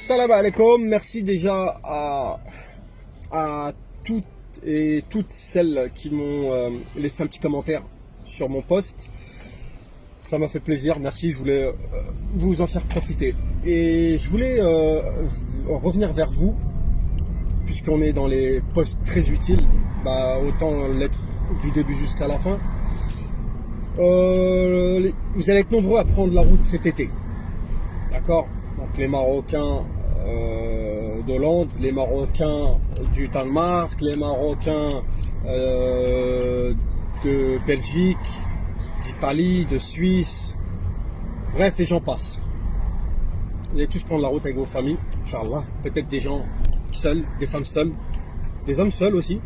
Salam alaikum, merci déjà à toutes et toutes celles qui m'ont laissé un petit commentaire sur mon post. Ça m'a fait plaisir, merci, je voulais vous en faire profiter. Et je voulais revenir vers vous, puisqu'on est dans les posts très utiles, autant l'être du début jusqu'à la fin. Vous allez être nombreux à prendre la route cet été. D'accord? Donc les Marocains d'Hollande, les Marocains du Danemark, les Marocains de Belgique, d'Italie, de Suisse, bref, et j'en passe. Vous allez tous prendre la route avec vos familles, Inch'Allah. Peut-être des gens seuls, des femmes seules, des hommes seuls aussi.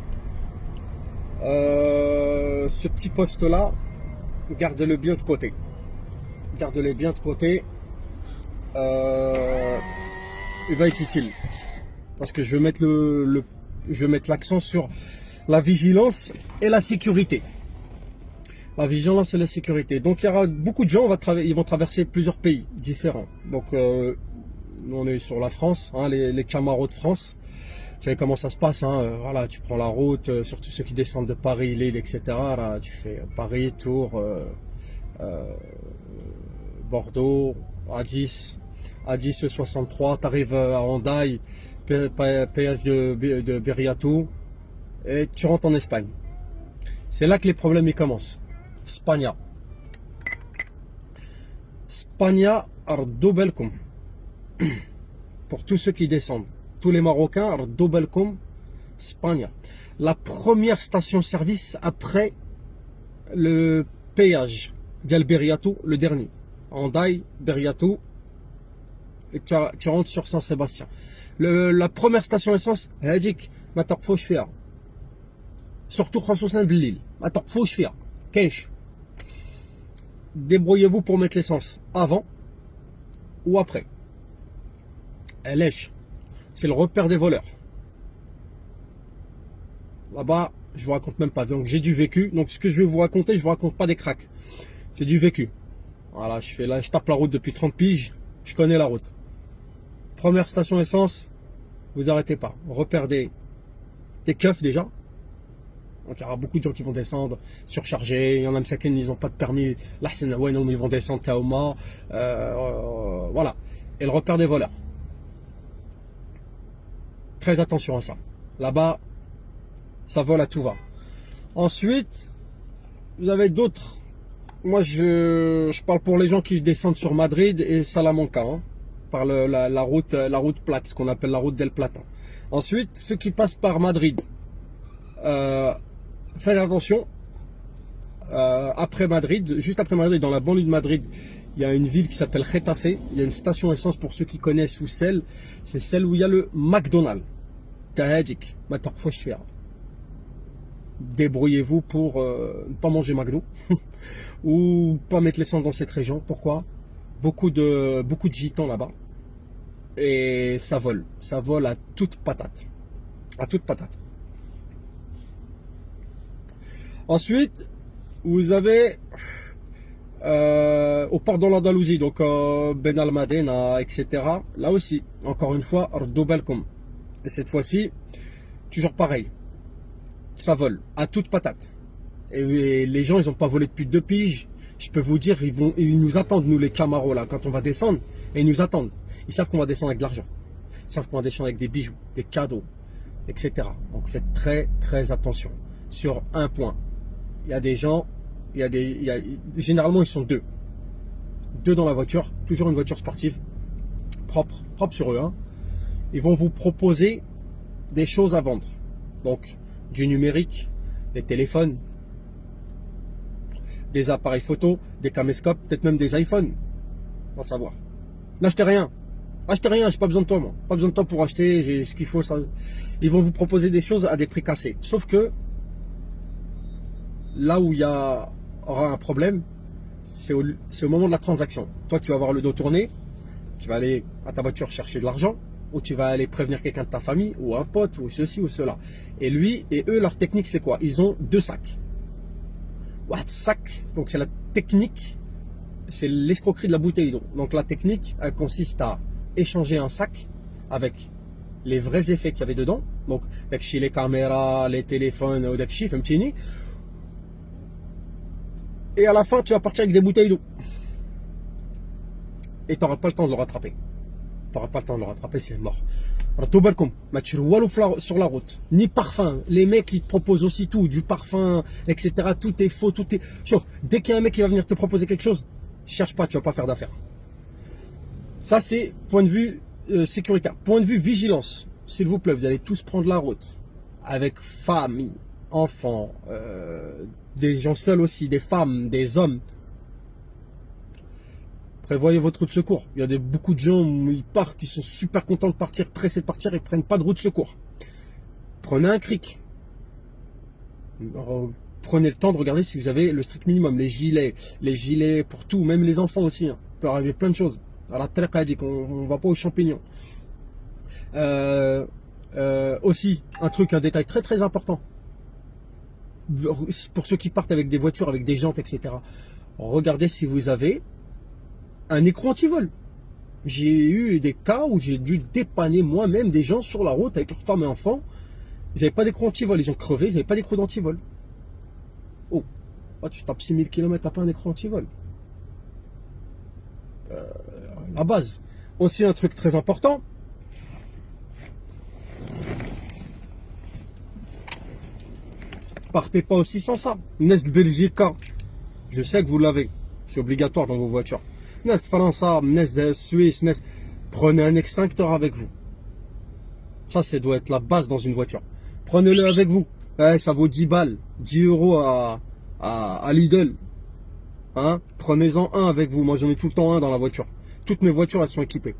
Ce petit poste-là, gardez-le bien de côté. Gardez-le bien de côté. Il va être utile parce que je vais mettre je vais mettre l'accent sur la vigilance et la sécurité. La vigilance et la sécurité. Donc il y aura beaucoup de gens, ils vont traverser plusieurs pays différents. Donc on est sur la France, hein, les Camaros de France. Vous savez comment ça se passe, hein, voilà, tu prends la route, surtout ceux qui descendent de Paris, Lille, etc. Là, tu fais Paris, Tours, Bordeaux, A10 E63, tu arrives à Hendaye, péage de Beriatou, et tu rentres en Espagne. C'est là que les problèmes ils commencent. Spagna ardo belkum. Pour tous ceux qui descendent, tous les Marocains, ardo belkum, Spagna. La première station-service après le péage d'El Beriatou, le dernier. Hendaye, Beriatou, et tu rentres sur Saint-Sébastien. La première station essence, هاديك ما توقفوش فيها. Surtout خصوصا بالليل. ما توقفوش فيها. كاينش. Débrouillez-vous pour mettre l'essence avant ou après. علاش? C'est le repère des voleurs. Là-bas, je vous raconte même pas. Donc j'ai du vécu. Donc ce que je vais vous raconter, je vous raconte pas des cracks. C'est du vécu. Voilà, je tape la route depuis 30 piges. Je connais la route. Première station essence, vous arrêtez pas. Repère des keufs déjà. Donc il y aura beaucoup de gens qui vont descendre surchargés. Il y en a qui ils n'ont pas de permis. Là, ils vont descendre Taoma. Voilà. Et le repère des voleurs. Très attention à ça. Là-bas, ça vole à tout va. Ensuite, vous avez d'autres. Moi, je parle pour les gens qui descendent sur Madrid et Salamanca. Hein, par la route plate, ce qu'on appelle la route d'El Plata. Ensuite, ceux qui passent par Madrid, faites attention. Après Madrid, juste après Madrid, dans la banlieue de Madrid, il y a une ville qui s'appelle Getafe. Il y a une station essence pour ceux qui connaissent c'est celle où il y a le McDonald's. Tahadik, débrouillez-vous pour ne pas manger McDo ou pas mettre l'essence dans cette région. Pourquoi? Beaucoup de gitans là-bas et ça vole à toute patate, Ensuite, vous avez au port de l'Andalousie, donc Ben Almadena, etc. Là aussi, encore une fois, ardo belkum. Et cette fois-ci, toujours pareil, ça vole à toute patate. Et les gens, ils n'ont pas volé depuis 2 piges. Je peux vous dire, ils nous attendent, nous les Camaros, là, quand on va descendre, et ils nous attendent. Ils savent qu'on va descendre avec de l'argent. Ils savent qu'on va descendre avec des bijoux, des cadeaux, etc. Donc faites très, très attention. Sur un point, il y a des gens, généralement, ils sont 2. 2 dans la voiture, toujours une voiture sportive, propre sur eux, hein. Ils vont vous proposer des choses à vendre. Donc, du numérique, des téléphones, des appareils photo, des caméscopes, peut-être même des iPhones. On va savoir. N'achetez rien. J'ai pas besoin de toi, moi. Pas besoin de toi pour acheter, j'ai ce qu'il faut. Ça. Ils vont vous proposer des choses à des prix cassés. Sauf que, là où il y aura un problème, c'est au moment de la transaction. Toi, tu vas avoir le dos tourné, tu vas aller à ta voiture chercher de l'argent, ou tu vas aller prévenir quelqu'un de ta famille, ou un pote, ou ceci, ou cela. Et eux, leur technique, c'est quoi? Ils ont 2 sacs. Sac, donc c'est la technique, c'est l'escroquerie de la bouteille. Donc la technique, elle consiste à échanger un sac avec les vrais effets qu'il y avait dedans. Donc, d'acchi les caméras, les téléphones, ou d'acchi, femtini. Et à la fin, tu vas partir avec des bouteilles d'eau. Et tu n'auras pas le temps de le rattraper. Tu n'auras pas le temps de le rattraper, c'est mort. Sur la route, ni parfum. Les mecs ils te proposent aussi tout, du parfum, etc. Tout est faux, tout est. Chauffe. Dès qu'il y a un mec qui va venir te proposer quelque chose, cherche pas, tu vas pas faire d'affaires. Ça c'est point de vue sécuritaire. Point de vue vigilance. S'il vous plaît, vous allez tous prendre la route avec famille, enfants, des gens seuls aussi, des femmes, des hommes. Prévoyez votre route de secours. Il y a beaucoup de gens où ils partent, ils sont super contents de partir, pressés de partir, ils ne prennent pas de route de secours. Prenez un cric. Prenez le temps de regarder si vous avez le strict minimum. Les gilets pour tout, même les enfants aussi. Hein. Il peut arriver plein de choses. À la télé, on ne va pas aux champignons. Aussi, un détail très très important. Pour ceux qui partent avec des voitures, avec des jantes, etc. Regardez si vous avez un écran anti-vol. J'ai eu des cas où j'ai dû dépanner moi-même des gens sur la route avec leurs femmes et enfants. Ils n'avaient pas d'écran anti-vol, ils ont crevé, ils n'avaient pas d'écran d'anti-vol. Oh, tu tapes 6000 km, t'as pas un écran anti-vol. La base. Aussi un truc très important. Partez pas aussi sans ça. Nest Belgica. Je sais que vous l'avez. C'est obligatoire dans vos voitures. Nest France, Nest Suisse, Nest. Prenez un extincteur avec vous. Ça doit être la base dans une voiture. Prenez-le avec vous. Ça vaut 10 balles, 10 euros à Lidl. Hein? Prenez-en un avec vous. Moi, j'en ai tout le temps un dans la voiture. Toutes mes voitures, elles sont équipées.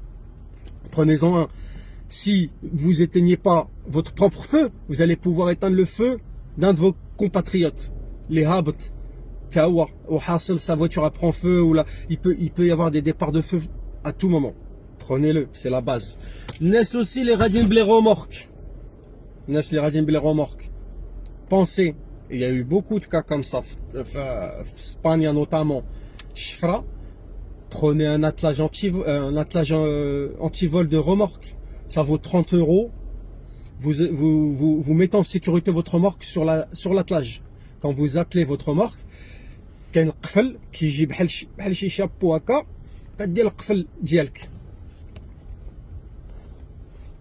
Prenez-en un. Si vous éteignez pas votre propre feu, vous allez pouvoir éteindre le feu d'un de vos compatriotes. Les Habt. Tawa, ou Hassel, sa voiture elle prend feu, ou là, il peut y avoir des départs de feu à tout moment. Prenez-le, c'est la base. Naissent aussi les radines blé remorques. Pensez, il y a eu beaucoup de cas comme ça, Espagne notamment, Chifra. Prenez un attelage anti-vol de remorque. Ça vaut 30 euros. Vous mettez en sécurité votre remorque sur l'attelage. Quand vous attelez votre remorque, كاين القفل كيجي بحال شي شابو هكا كدير القفل ديالك.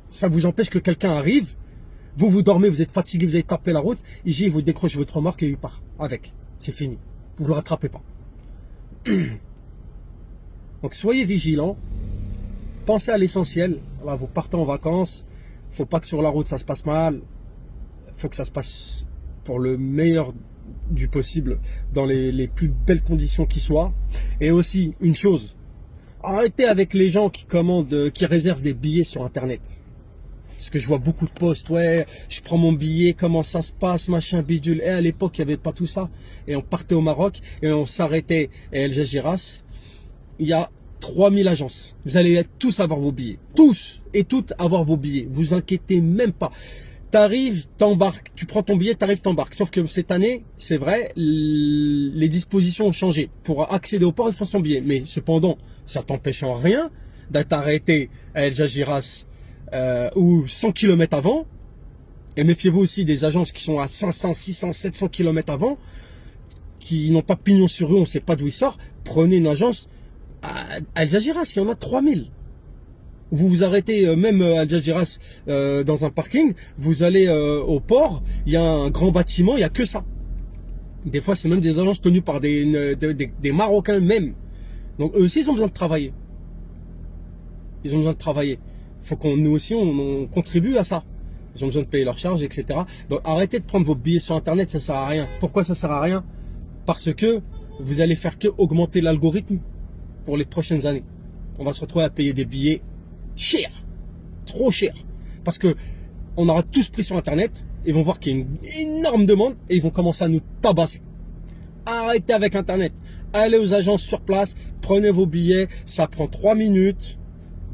Ça vous empêche que quelqu'un arrive, vous dormez, vous êtes fatigué, vous avez tapé la route, il vous décroche votre remorque et il part avec. C'est fini. Vous ne le rattrapez pas. Donc soyez vigilants. Pensez à l'essentiel. Là, vous partez en vacances. Il ne faut pas que sur la route ça se passe mal. Il faut que ça se passe pour le meilleur du possible, dans les plus belles conditions qui soient. Et aussi, une chose, arrêtez avec les gens qui commandent, qui réservent des billets sur internet. Parce que je vois beaucoup de posts, ouais, je prends mon billet, comment ça se passe, machin, bidule. Et à l'époque, il n'y avait pas tout ça. Et on partait au Maroc et on s'arrêtait à El Jagiras. Il y a 3000 agences. Vous allez tous avoir vos billets. Tous et toutes avoir vos billets. Vous inquiétez même pas. T'arrives, t'embarques, tu prends ton billet, t'arrives, t'embarques. Sauf que cette année, c'est vrai, les dispositions ont changé. Pour accéder au port, il faut son billet. Mais cependant, ça t'empêche en rien d'être arrêté à El Jagiras ou 100 km avant. Et méfiez-vous aussi des agences qui sont à 500, 600, 700 km avant, qui n'ont pas pignon sur eux, on ne sait pas d'où ils sortent. Prenez une agence à El Jagiras, il y en a 3000. Vous vous arrêtez même à Al Jagiras dans un parking, vous allez au port, il y a un grand bâtiment, il n'y a que ça. Des fois, c'est même des agences tenues par des Marocains même. Donc eux aussi, ils ont besoin de travailler. Ils ont besoin de travailler. Il faut nous aussi, on contribue à ça. Ils ont besoin de payer leurs charges, etc. Donc arrêtez de prendre vos billets sur Internet, ça ne sert à rien. Pourquoi ça ne sert à rien? Parce que vous allez faire que augmenter l'algorithme pour les prochaines années. On va se retrouver à payer des billets cher, trop cher, parce que on aura tous pris sur internet, ils vont voir qu'il y a une énorme demande et ils vont commencer à nous tabasser. Arrêtez avec internet, allez aux agences sur place, prenez vos billets, ça prend 3 minutes,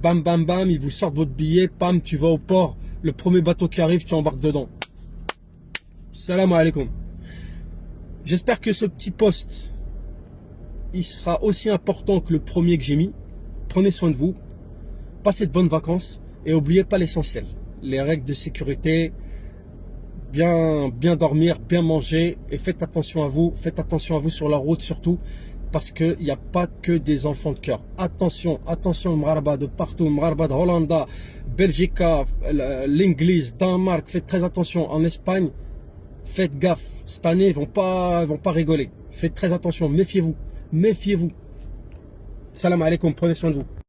bam bam bam, ils vous sortent votre billet, pam, tu vas au port, le premier bateau qui arrive, tu embarques dedans. Salam alaikum. J'espère que ce petit post, il sera aussi important que le premier que j'ai mis. Prenez soin de vous. Passez de bonnes vacances. Et n'oubliez pas l'essentiel. Les règles de sécurité, bien dormir, bien manger. Et faites attention à vous. Faites attention à vous sur la route surtout. Parce qu'il n'y a pas que des enfants de cœur. Attention, attention, Mgharba de partout. Mgharba de Hollande, Belgique, l'Église, Danemark. Faites très attention. En Espagne, faites gaffe. Cette année, ils vont pas rigoler. Faites très attention. Méfiez-vous. Méfiez-vous. Salam alaikum. Prenez soin de vous.